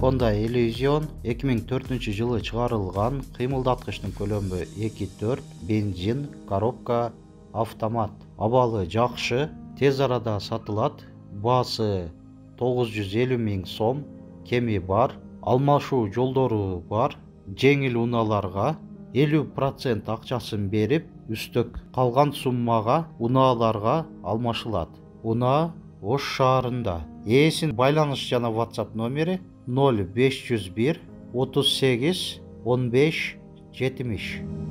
Honda Elysion 2004-жылы чыгарылган, кыймылдаткычтын көлөмү 2.4, бензин, коробка, автомат. Абалы жакшы, тез арада сатылат. Баасы 950 000 сом, кеми бар, алмашуу жолдору бар. Жеңил унааларга 50% акчасын берип, үстөк калган суммага унааларга алмашылат. Унаа Ош шаарында. Ээсинин байланыш жана WhatsApp номери 0501 38 15 70.